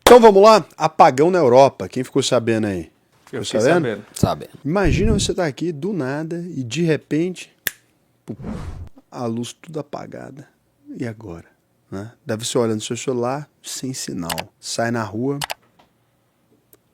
Então vamos lá, apagão na Europa. Quem ficou sabendo aí? Eu fiquei sabendo. Imagina você estar aqui do nada e de repente a luz tudo apagada. E agora? Né? Deve ser olhando no seu celular sem sinal. Sai na rua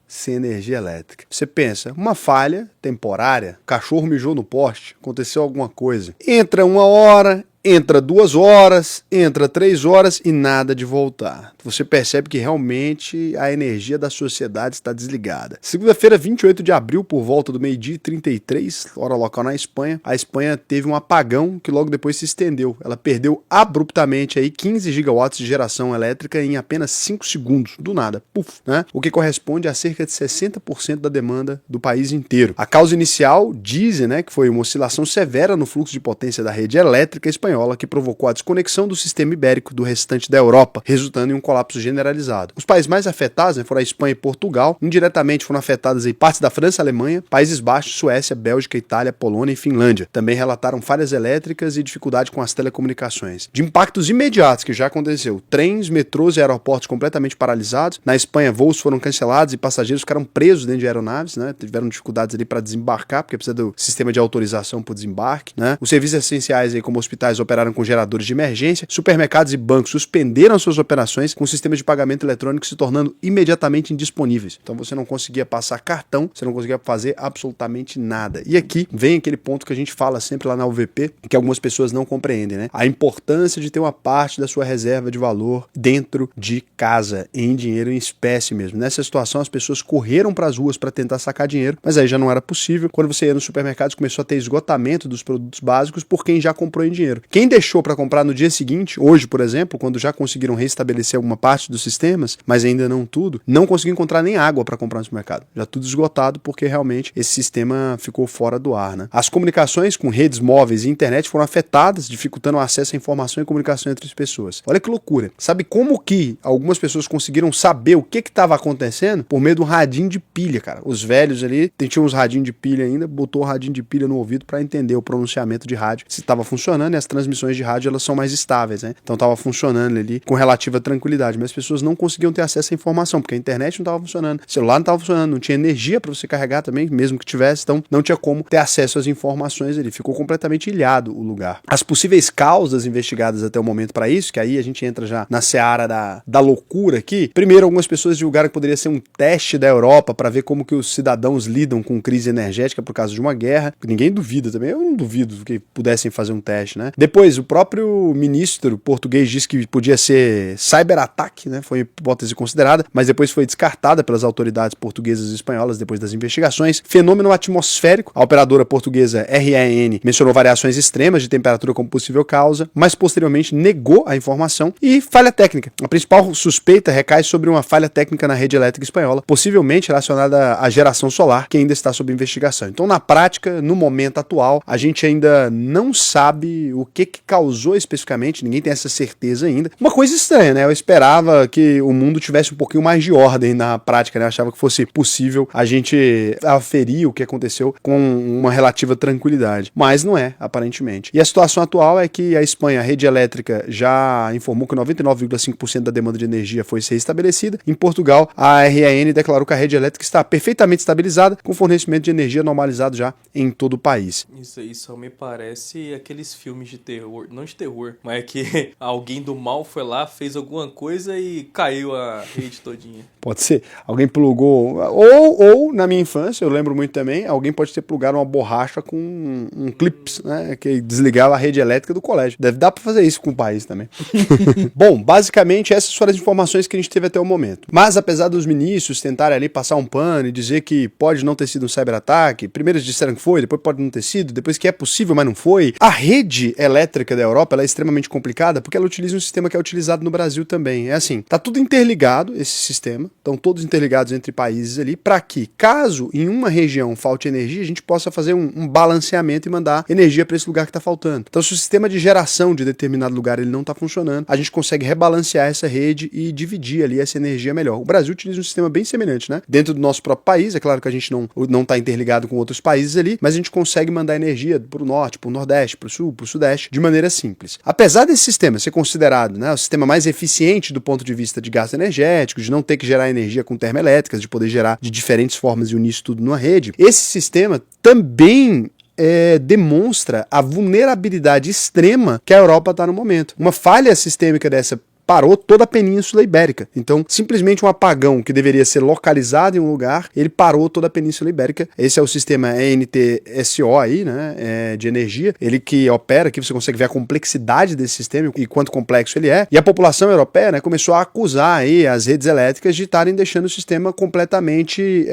sem energia elétrica. Você pensa, uma falha temporária, cachorro mijou no poste, aconteceu alguma coisa. Entra 1 hora, entra 2 horas, entra 3 horas e nada de voltar. Você percebe que realmente a energia da sociedade está desligada. Segunda-feira, 28 de abril, por volta do 12h33, hora local na Espanha, a Espanha teve um apagão que logo depois se estendeu. Ela perdeu abruptamente aí 15 gigawatts de geração elétrica em apenas 5 segundos, do nada, puf, né? O que corresponde a cerca de 60% da demanda do país inteiro. A causa inicial dizem, né, que foi uma oscilação severa no fluxo de potência da rede elétrica espanhola que provocou a desconexão do sistema ibérico do restante da Europa, resultando em um colapso generalizado. Os países mais afetados, né, foram a Espanha e Portugal. Indiretamente foram afetadas aí partes da França e Alemanha, Países Baixos, Suécia, Bélgica, Itália, Polônia e Finlândia. Também relataram falhas elétricas e dificuldade com as telecomunicações. De impactos imediatos que já aconteceu, trens, metrôs e aeroportos completamente paralisados. Na Espanha, voos foram cancelados e passageiros ficaram presos dentro de aeronaves, né? Tiveram dificuldades ali para desembarcar, porque precisa do sistema de autorização para o desembarque, né? Os serviços essenciais aí, como hospitais, operaram com geradores de emergência. Supermercados e bancos suspenderam suas operações com sistemas de pagamento eletrônico se tornando imediatamente indisponíveis. Então você não conseguia passar cartão, você não conseguia fazer absolutamente nada. E aqui vem aquele ponto que a gente fala sempre lá na UVP, que algumas pessoas não compreendem, né? A importância de ter uma parte da sua reserva de valor dentro de casa, em dinheiro em espécie mesmo. Nessa situação, as pessoas correram para as ruas para tentar sacar dinheiro, mas aí já não era possível. Quando você ia nos supermercados, começou a ter esgotamento dos produtos básicos por quem já comprou em dinheiro. Quem deixou para comprar no dia seguinte, hoje, por exemplo, quando já conseguiram restabelecer alguma parte dos sistemas, mas ainda não tudo, não conseguiu encontrar nem água para comprar no supermercado. Já tudo esgotado porque realmente esse sistema ficou fora do ar, né? As comunicações com redes móveis e internet foram afetadas, dificultando o acesso à informação e comunicação entre as pessoas. Olha que loucura. Sabe como que algumas pessoas conseguiram saber o que estava acontecendo? Por meio do radinho de pilha, cara. Os velhos ali, tinham uns radinhos de pilha ainda, botou o radinho de pilha no ouvido para entender o pronunciamento de rádio, se estava funcionando, e as transmissões de rádio elas são mais estáveis, né? Então estava funcionando ali com relativa tranquilidade, mas as pessoas não conseguiam ter acesso à informação, porque a internet não estava funcionando, o celular não estava funcionando, não tinha energia para você carregar também, mesmo que tivesse, então não tinha como ter acesso às informações ali, ficou completamente ilhado o lugar. As possíveis causas investigadas até o momento para isso, que aí a gente entra já na seara da loucura aqui. Primeiro, algumas pessoas divulgaram que poderia ser um teste da Europa para ver como que os cidadãos lidam com crise energética por causa de uma guerra. Ninguém duvida também, eu não duvido que pudessem fazer um teste, né? Depois, o próprio ministro português disse que podia ser cyberataque, né? Foi hipótese considerada, mas depois foi descartada pelas autoridades portuguesas e espanholas depois das investigações. Fenômeno atmosférico, a operadora portuguesa RAN mencionou variações extremas de temperatura como possível causa, mas posteriormente negou a informação. E falha técnica. A principal suspeita recai sobre uma falha técnica na rede elétrica espanhola, possivelmente relacionada à geração solar, que ainda está sob investigação. Então, na prática, no momento atual, a gente ainda não sabe o que causou especificamente, ninguém tem essa certeza ainda. Uma coisa estranha, né? Eu esperava que o mundo tivesse um pouquinho mais de ordem na prática, né? Eu achava que fosse possível a gente aferir o que aconteceu com uma relativa tranquilidade, mas não é, aparentemente. E a situação atual é que a Espanha, a rede elétrica, já informou que 99,5% da demanda de energia foi restabelecida. Em Portugal, a RAN declarou que a rede elétrica está perfeitamente estabilizada, com fornecimento de energia normalizado já em todo o país. Isso me parece aqueles filmes de terror, não de terror, mas é que alguém do mal foi lá, fez alguma coisa e caiu a rede todinha. Pode ser. Alguém plugou, ou na minha infância, eu lembro muito também, alguém pode ter plugado uma borracha com um clips, né, que desligava a rede elétrica do colégio. Deve dar pra fazer isso com o país também. Bom, basicamente essas foram as informações que a gente teve até o momento. Mas apesar dos ministros tentarem ali passar um pano e dizer que pode não ter sido um cyberataque, primeiro eles disseram que foi, depois pode não ter sido, depois que é possível, mas não foi. A rede elétrica da Europa ela é extremamente complicada porque ela utiliza um sistema que é utilizado no Brasil também. É assim, tá tudo interligado esse sistema, estão todos interligados entre países ali, para que caso em uma região falte energia, a gente possa fazer um balanceamento e mandar energia para esse lugar que está faltando. Então se o sistema de geração de determinado lugar ele não está funcionando, a gente consegue rebalancear essa rede e dividir ali essa energia melhor. O Brasil utiliza um sistema bem semelhante, né? Dentro do nosso próprio país, é claro que a gente não está interligado com outros países ali, mas a gente consegue mandar energia para o norte, para o nordeste, para o sul, para o sudeste, Nordeste de maneira simples. Apesar desse sistema ser considerado, né, o sistema mais eficiente do ponto de vista de gasto energético, de não ter que gerar energia com termoelétricas, de poder gerar de diferentes formas e unir isso tudo numa rede, esse sistema também demonstra a vulnerabilidade extrema que a Europa está no momento. Uma falha sistêmica dessa parou toda a Península Ibérica. Então, simplesmente um apagão que deveria ser localizado em um lugar, ele parou toda a Península Ibérica. Esse é o sistema ENTSO aí, né, de energia. Ele que opera, aqui você consegue ver a complexidade desse sistema e quanto complexo ele é. E a população europeia, né, começou a acusar aí as redes elétricas de estarem deixando o sistema completamente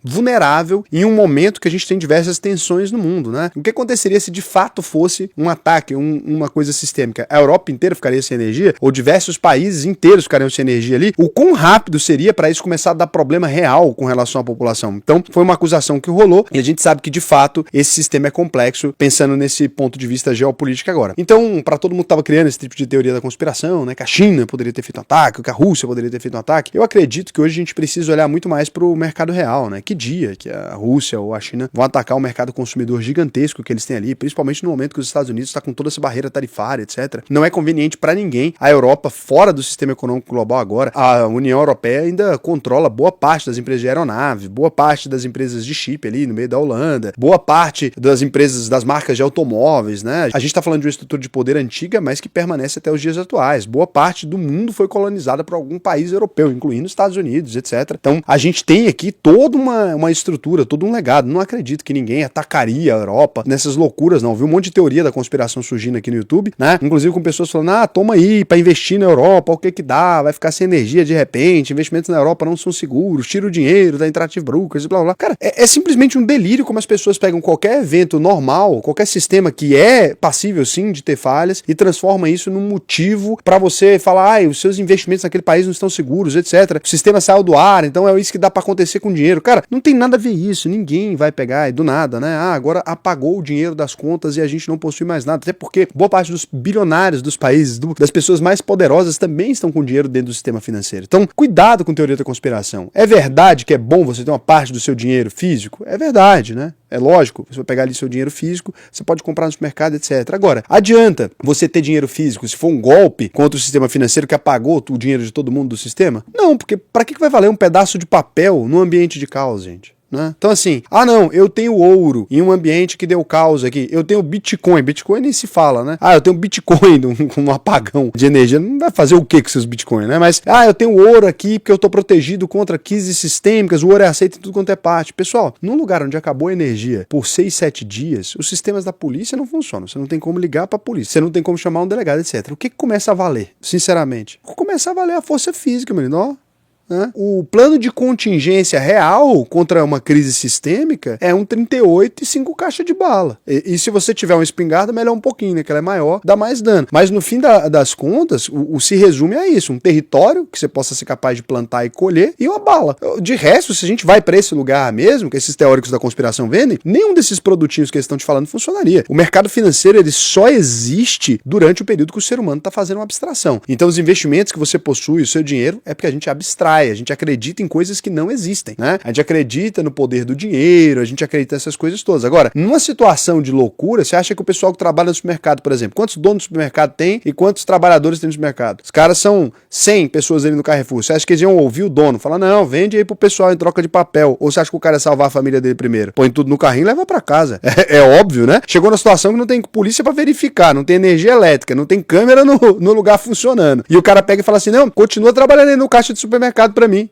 vulnerável em um momento que a gente tem diversas tensões no mundo, né? O que aconteceria se de fato fosse um ataque, uma coisa sistêmica? A Europa inteira ficaria sem energia? Ou diversos países inteiros ficariam sem energia ali? O quão rápido seria para isso começar a dar problema real com relação à população? Então, foi uma acusação que rolou e a gente sabe que de fato esse sistema é complexo, pensando nesse ponto de vista geopolítico agora. Então, para todo mundo que estava criando esse tipo de teoria da conspiração, né, que a China poderia ter feito um ataque, que a Rússia poderia ter feito um ataque, eu acredito que hoje a gente precisa olhar muito mais para o mercado real, né? Que dia que a Rússia ou a China vão atacar o mercado consumidor gigantesco que eles têm ali, principalmente no momento que os Estados Unidos está com toda essa barreira tarifária, etc. Não é conveniente para ninguém. A Europa, fora do sistema econômico global agora, a União Europeia ainda controla boa parte das empresas de aeronave, boa parte das empresas de chip ali no meio da Holanda, boa parte das empresas, das marcas de automóveis, né? A gente está falando de uma estrutura de poder antiga, mas que permanece até os dias atuais. Boa parte do mundo foi colonizada por algum país europeu, incluindo os Estados Unidos, etc. Então, a gente tem aqui toda uma estrutura, todo um legado. Não acredito que ninguém atacaria a Europa nessas loucuras, não. Vi um monte de teoria da conspiração surgindo aqui no YouTube, né? Inclusive com pessoas falando, toma aí pra investir na Europa, o que que dá, vai ficar sem energia de repente, investimentos na Europa não são seguros, tira o dinheiro da Interactive Brokers, blá blá. Cara, é simplesmente um delírio como as pessoas pegam qualquer evento normal, qualquer sistema que é passível sim de ter falhas e transforma isso num motivo pra você falar, os seus investimentos naquele país não estão seguros, etc. O sistema saiu do ar, então é isso que dá pra acontecer com o dinheiro. Cara, não tem nada a ver isso, ninguém vai pegar e do nada, né? Agora apagou o dinheiro das contas e a gente não possui mais nada, até porque boa parte dos bilionários dos países, das pessoas mais poderosas também estão com dinheiro dentro do sistema financeiro. Então, cuidado com teoria da conspiração. É verdade que é bom você ter uma parte do seu dinheiro físico? É verdade, né? É lógico, você vai pegar ali seu dinheiro físico, você pode comprar no supermercado, etc. Agora, adianta você ter dinheiro físico se for um golpe contra o sistema financeiro que apagou o dinheiro de todo mundo do sistema? Não, porque para que vai valer um pedaço de papel no ambiente de caos, gente? Né? Então assim, não, eu tenho ouro em um ambiente que deu caos aqui, eu tenho Bitcoin nem se fala, né? Eu tenho Bitcoin com um apagão de energia, não vai fazer o que com seus Bitcoin, né? Mas, eu tenho ouro aqui porque eu tô protegido contra crises sistêmicas, o ouro é aceito em tudo quanto é parte. Pessoal, num lugar onde acabou a energia por 6, 7 dias, os sistemas da polícia não funcionam, você não tem como ligar pra polícia, você não tem como chamar um delegado, etc. O que começa a valer, sinceramente? Começa a valer a força física, menino, ó. O plano de contingência real contra uma crise sistêmica é um 38 e 5 caixas de bala. E se você tiver uma espingarda, melhor um pouquinho, né? Que ela é maior, dá mais dano. Mas no fim das contas, o se resume a isso: um território que você possa ser capaz de plantar e colher e uma bala. De resto, se a gente vai para esse lugar mesmo, que esses teóricos da conspiração vendem, nenhum desses produtinhos que eles estão te falando funcionaria. O mercado financeiro, ele só existe durante o período que o ser humano está fazendo uma abstração. Então, os investimentos que você possui, o seu dinheiro, é porque a gente abstrai. A gente acredita em coisas que não existem, né? A gente acredita no poder do dinheiro, a gente acredita nessas coisas todas. Agora, numa situação de loucura, você acha que o pessoal que trabalha no supermercado, por exemplo, quantos donos do supermercado tem e quantos trabalhadores tem no supermercado? Os caras são 100 pessoas ali no Carrefour. Você acha que eles iam ouvir o dono? Falar, não, vende aí pro pessoal em troca de papel. Ou você acha que o cara ia salvar a família dele primeiro? Põe tudo no carrinho e leva pra casa. É óbvio, né? Chegou na situação que não tem polícia pra verificar, não tem energia elétrica, não tem câmera no lugar funcionando. E o cara pega e fala assim, não, continua trabalhando aí no caixa de supermercado pra mim.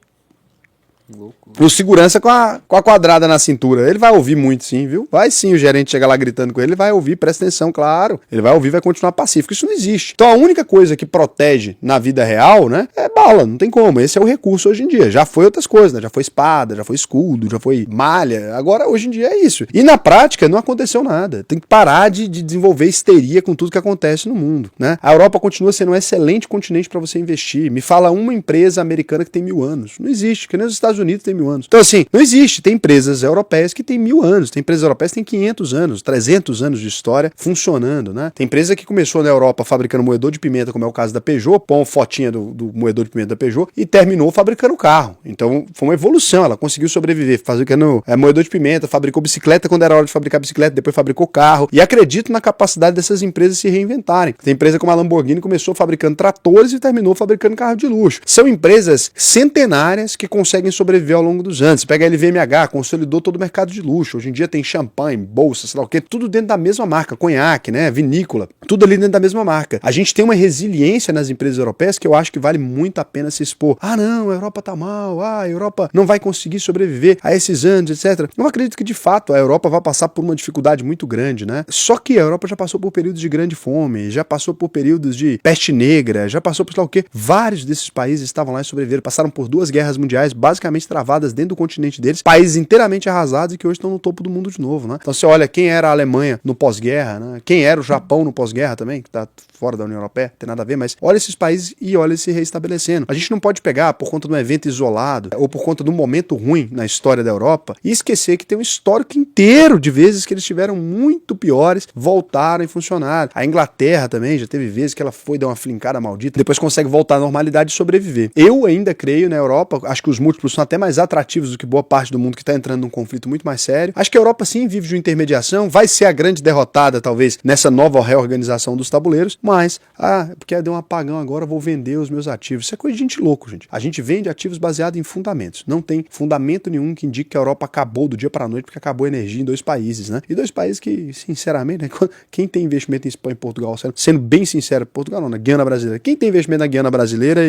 O segurança com a quadrada na cintura. Ele vai ouvir muito sim, viu? Vai sim, o gerente chega lá gritando com ele, ele vai ouvir, presta atenção, claro. Ele vai ouvir, vai continuar pacífico. Isso não existe. Então a única coisa que protege na vida real, né, é bala, não tem como. Esse é o recurso hoje em dia. Já foi outras coisas, né? Já foi espada, já foi escudo, já foi malha. Agora, hoje em dia é isso. E na prática não aconteceu nada. Tem que parar de desenvolver histeria com tudo que acontece no mundo, né? A Europa continua sendo um excelente continente para você investir. Me fala uma empresa americana que tem 1000 anos. Não existe, porque nem os Estados Estados Unidos tem 1000 anos. Então assim, não existe. Tem empresas europeias que têm 1000 anos, tem empresas europeias que têm 500 anos, 300 anos de história funcionando, né? Tem empresa que começou na Europa fabricando moedor de pimenta, como é o caso da Peugeot, põe uma fotinha do moedor de pimenta da Peugeot e terminou fabricando carro. Então foi uma evolução, ela conseguiu sobreviver fabricando moedor de pimenta, fabricou bicicleta quando era hora de fabricar bicicleta, depois fabricou carro. E acredito na capacidade dessas empresas se reinventarem. Tem empresa como a Lamborghini começou fabricando tratores e terminou fabricando carro de luxo. São empresas centenárias que conseguem sobreviver ao longo dos anos. Você pega a LVMH, consolidou todo o mercado de luxo. Hoje em dia tem champanhe, bolsa, sei lá o quê, tudo dentro da mesma marca, conhaque, né, vinícola, tudo ali dentro da mesma marca. A gente tem uma resiliência nas empresas europeias que eu acho que vale muito a pena se expor. Ah, não, a Europa tá mal, a Europa não vai conseguir sobreviver a esses anos, etc. Eu acredito que de fato a Europa vai passar por uma dificuldade muito grande, né? Só que a Europa já passou por períodos de grande fome, já passou por períodos de peste negra, já passou por sei lá o quê. Vários desses países estavam lá e sobreviveram, passaram por 2 guerras mundiais basicamente travadas dentro do continente deles, países inteiramente arrasados e que hoje estão no topo do mundo de novo, né? Então você olha quem era a Alemanha no pós-guerra, né? Quem era o Japão no pós-guerra também, que tá fora da União Europeia, não tem nada a ver, mas olha esses países e olha se reestabelecendo. A gente não pode pegar por conta de um evento isolado ou por conta de um momento ruim na história da Europa e esquecer que tem um histórico inteiro de vezes que eles tiveram muito piores, voltaram e funcionaram. A Inglaterra também já teve vezes que ela foi dar uma flincada maldita, depois consegue voltar à normalidade e sobreviver. Eu ainda creio na Europa, acho que os múltiplos são até mais atrativos do que boa parte do mundo que está entrando num conflito muito mais sério. Acho que a Europa sim vive de uma intermediação, vai ser a grande derrotada talvez nessa nova reorganização dos tabuleiros, mas, porque deu um apagão agora, vou vender os meus ativos. Isso é coisa de gente louco, gente. A gente vende ativos baseados em fundamentos. Não tem fundamento nenhum que indique que a Europa acabou do dia para a noite porque acabou a energia em 2 países, né? E 2 países que, sinceramente, né, quem tem investimento em Espanha e Portugal, sendo bem sincero, Portugal não, na Guiana Brasileira. Quem tem investimento na Guiana Brasileira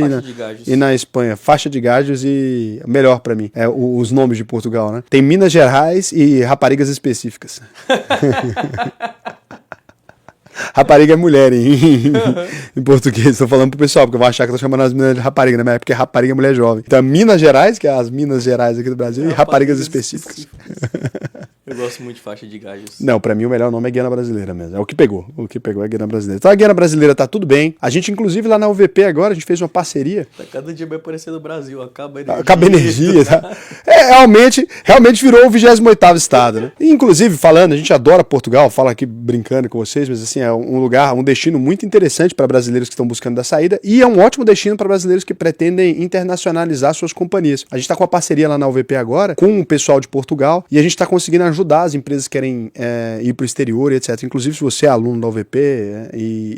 e na Espanha? Faixa de Gajos e, melhor para mim, os nomes de Portugal, né? Tem Minas Gerais e raparigas específicas. Rapariga é mulher em português. Estou falando pro pessoal, porque eu vou achar que eu tô chamando as meninas de rapariga, né? Mas é porque rapariga é mulher jovem. Então, Minas Gerais, que é as Minas Gerais aqui do Brasil, e raparigas específicas. Eu gosto muito de faixa de Gajos. Não, pra mim o melhor nome é Guiana Brasileira mesmo. É o que pegou. O que pegou é Guiana Brasileira. Então a Guiana Brasileira tá tudo bem. A gente, inclusive, lá na UVP agora, a gente fez uma parceria. Tá cada dia vai aparecer no Brasil. Acaba a energia. Acaba a energia, tá? Realmente virou o 28º estado, né? E, inclusive, falando, a gente adora Portugal, fala aqui brincando com vocês, mas assim, é um lugar, um destino muito interessante para brasileiros que estão buscando da saída e é um ótimo destino para brasileiros que pretendem internacionalizar suas companhias. A gente tá com uma parceria lá na UVP agora, com o pessoal de Portugal, e a gente tá conseguindo ajudar as empresas que querem ir para o exterior e etc. Inclusive, se você é aluno da UVP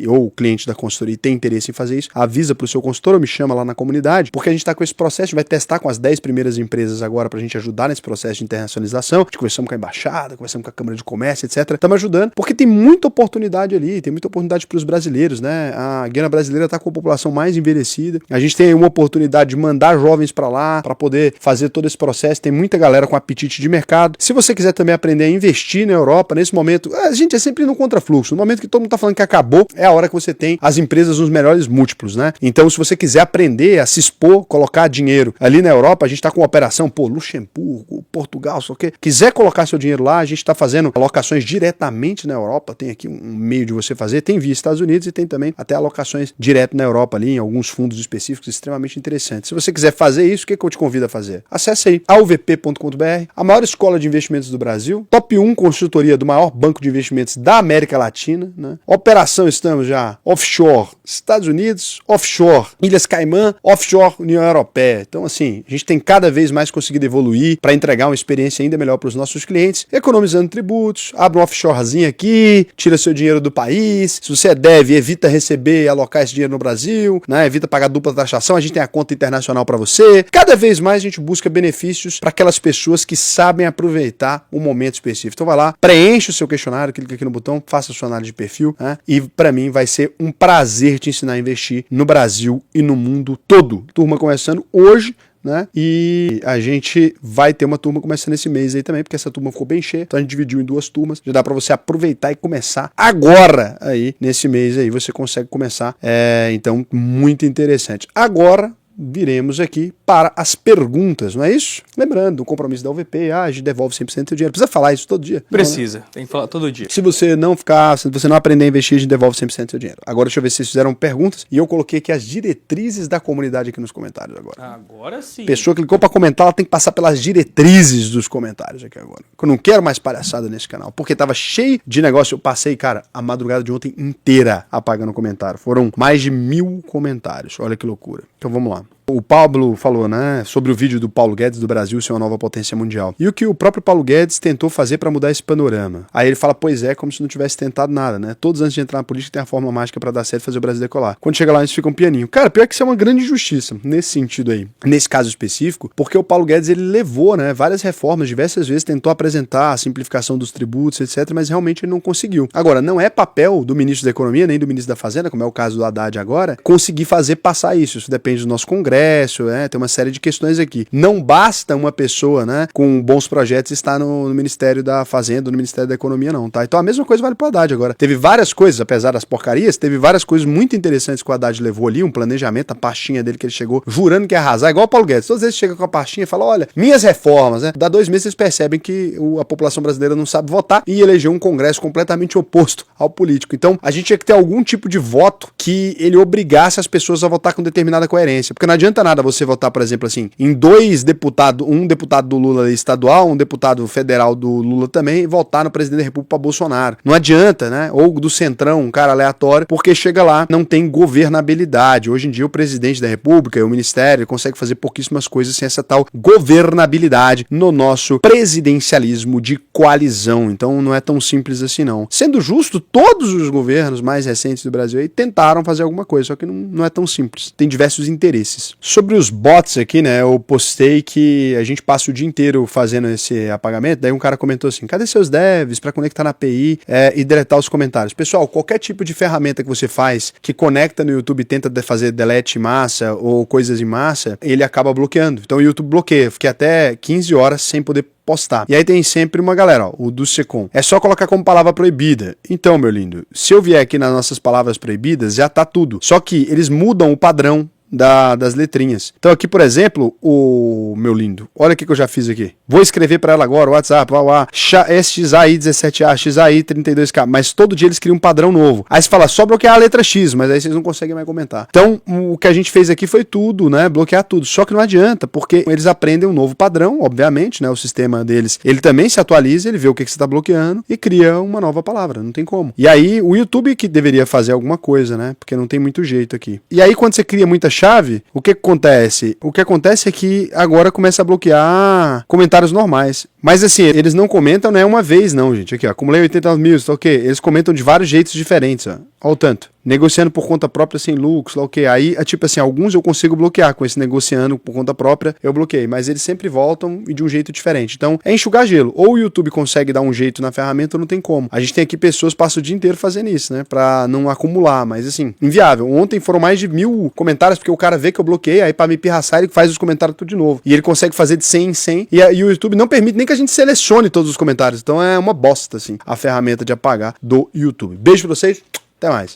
ou cliente da consultoria e tem interesse em fazer isso, avisa para o seu consultor ou me chama lá na comunidade, porque a gente está com esse processo, a gente vai testar com as 10 primeiras empresas agora para a gente ajudar nesse processo de internacionalização. A gente conversamos com a embaixada, conversamos com a Câmara de Comércio, etc. Estamos ajudando, porque tem muita oportunidade ali, tem muita oportunidade para os brasileiros, né? A Guiana Brasileira está com a população mais envelhecida, a gente tem uma oportunidade de mandar jovens para lá, para poder fazer todo esse processo, tem muita galera com apetite de mercado. Se você quiser também aprender a investir na Europa, nesse momento, a gente é sempre no contrafluxo. No momento que todo mundo está falando que acabou, é a hora que você tem as empresas nos melhores múltiplos, né? Então, se você quiser aprender a se expor, colocar dinheiro ali na Europa, a gente está com operação, Luxemburgo, Portugal, só que quiser colocar seu dinheiro lá, a gente está fazendo alocações diretamente na Europa, tem aqui um meio de você fazer, tem via Estados Unidos e tem também até alocações direto na Europa ali, em alguns fundos específicos extremamente interessantes. Se você quiser fazer isso, o que eu te convido a fazer? Acesse aí auvp.com.br, a maior escola de investimentos do Brasil, top 1 consultoria do maior banco de investimentos da América Latina, né? Operação estamos já offshore Estados Unidos, offshore Ilhas Caimã, offshore União Europeia. Então assim, a gente tem cada vez mais conseguido evoluir para entregar uma experiência ainda melhor para os nossos clientes, economizando tributos, abre um offshorezinho aqui, tira seu dinheiro do país, se você deve, evita receber e alocar esse dinheiro no Brasil, né? Evita pagar dupla taxação, a gente tem a conta internacional para você. Cada vez mais a gente busca benefícios para aquelas pessoas que sabem aproveitar o momento específico. Então vai lá, preenche o seu questionário, clica aqui no botão, faça a sua análise de perfil, né? E para mim vai ser um prazer te ensinar a investir no Brasil e no mundo todo. Turma começando hoje, né? E a gente vai ter uma turma começando esse mês aí também, porque essa turma ficou bem cheia, então a gente dividiu em 2 turmas, já dá para você aproveitar e começar agora aí, nesse mês aí, você consegue começar, então muito interessante. Agora, viremos aqui para as perguntas, não é isso? Lembrando, o compromisso da UVP, a gente devolve 100% do seu dinheiro. Precisa falar isso todo dia? Precisa, não, né? Tem que falar todo dia. Se você não aprender a investir, a gente devolve 100% do seu dinheiro. Agora deixa eu ver se vocês fizeram perguntas, e eu coloquei aqui as diretrizes da comunidade aqui nos comentários agora. Agora sim. Pessoa que clicou para comentar, ela tem que passar pelas diretrizes dos comentários aqui agora. Eu não quero mais palhaçada nesse canal, porque tava cheio de negócio. Eu passei, cara, a madrugada de ontem inteira apagando comentário. Foram mais de 1000 comentários. Olha que loucura. Então vamos lá. O Pablo falou, né, sobre o vídeo do Paulo Guedes do Brasil ser uma nova potência mundial. E o que o próprio Paulo Guedes tentou fazer para mudar esse panorama. Aí ele fala, pois é, como se não tivesse tentado nada, né? Todos antes de entrar na política tem a fórmula mágica para dar certo e fazer o Brasil decolar. Quando chega lá, eles ficam pianinho. Cara, pior que isso é uma grande injustiça, nesse sentido aí. Nesse caso específico, porque o Paulo Guedes, ele levou, né, várias reformas, diversas vezes tentou apresentar a simplificação dos tributos, etc, mas realmente ele não conseguiu. Agora, não é papel do ministro da Economia, nem do ministro da Fazenda, como é o caso do Haddad agora, conseguir fazer passar isso. Isso depende do nosso Congresso, tem uma série de questões aqui. Não basta uma pessoa, né, com bons projetos estar no Ministério da Fazenda, no Ministério da Economia, não, tá? Então a mesma coisa vale pro Haddad agora. Teve várias coisas, apesar das porcarias, teve várias coisas muito interessantes que o Haddad levou ali, um planejamento, a pastinha dele que ele chegou jurando que ia arrasar, igual o Paulo Guedes. Todas vezes chega com a pastinha e fala, olha, minhas reformas, né? Dá 2 meses vocês percebem que a população brasileira não sabe votar e elegeu um Congresso completamente oposto ao político. Então a gente tinha que ter algum tipo de voto que ele obrigasse as pessoas a votar com determinada coerência. Porque não adianta nada você votar, por exemplo, assim, em 2 deputados, um deputado do Lula estadual, um deputado federal do Lula também, e votar no presidente da República para Bolsonaro. Não adianta, né? Ou do Centrão, um cara aleatório, porque chega lá, não tem governabilidade. Hoje em dia o presidente da República, o ministério, consegue fazer pouquíssimas coisas sem essa tal governabilidade no nosso presidencialismo de coalizão. Então não é tão simples assim não. Sendo justo, todos os governos mais recentes do Brasil aí tentaram fazer alguma coisa, só que não é tão simples. Tem diversos interesses. Sobre os bots aqui, né, eu postei que a gente passa o dia inteiro fazendo esse apagamento, daí um cara comentou assim, cadê seus devs para conectar na API e deletar os comentários? Pessoal, qualquer tipo de ferramenta que você faz, que conecta no YouTube e tenta fazer delete em massa ou coisas em massa, ele acaba bloqueando. Então o YouTube bloqueia. Fiquei até 15 horas sem poder postar. E aí tem sempre uma galera, ó, o do Secom. É só colocar como palavra proibida. Então, meu lindo, se eu vier aqui nas nossas palavras proibidas, já tá tudo. Só que eles mudam o padrão das letrinhas. Então aqui, por exemplo, o meu lindo, olha o que eu já fiz aqui. Vou escrever para ela agora, o WhatsApp, SXAI17A, XAI32K, mas todo dia eles criam um padrão novo. Aí você fala, só bloquear a letra X, mas aí vocês não conseguem mais comentar. Então, o que a gente fez aqui foi tudo, né, bloquear tudo. Só que não adianta, porque eles aprendem um novo padrão, obviamente, né, o sistema deles, ele também se atualiza, ele vê o que você está bloqueando e cria uma nova palavra, não tem como. E aí, o YouTube que deveria fazer alguma coisa, né, porque não tem muito jeito aqui. E aí, quando você cria muita chave, o que acontece? O que acontece é que agora começa a bloquear comentários normais. Mas assim, eles não comentam, né, uma vez não, gente. Aqui, ó, acumulei 89 mil, tá ok. Eles comentam de vários jeitos diferentes, ó. Olha o tanto. Negociando por conta própria sem lucros, lá o que. Aí, tipo assim, alguns eu consigo bloquear com esse negociando por conta própria, eu bloqueei. Mas eles sempre voltam e de um jeito diferente. Então, é enxugar gelo. Ou o YouTube consegue dar um jeito na ferramenta ou não tem como. A gente tem aqui pessoas que passam o dia inteiro fazendo isso, né? Pra não acumular. Mas assim, inviável. Ontem foram mais de 1000 comentários, porque o cara vê que eu bloqueei, aí pra me pirraçar ele faz os comentários tudo de novo. E ele consegue fazer de 100 em 100. E o YouTube não permite nem que a gente selecione todos os comentários. Então é uma bosta, assim, a ferramenta de apagar do YouTube. Beijo pra vocês. Até mais.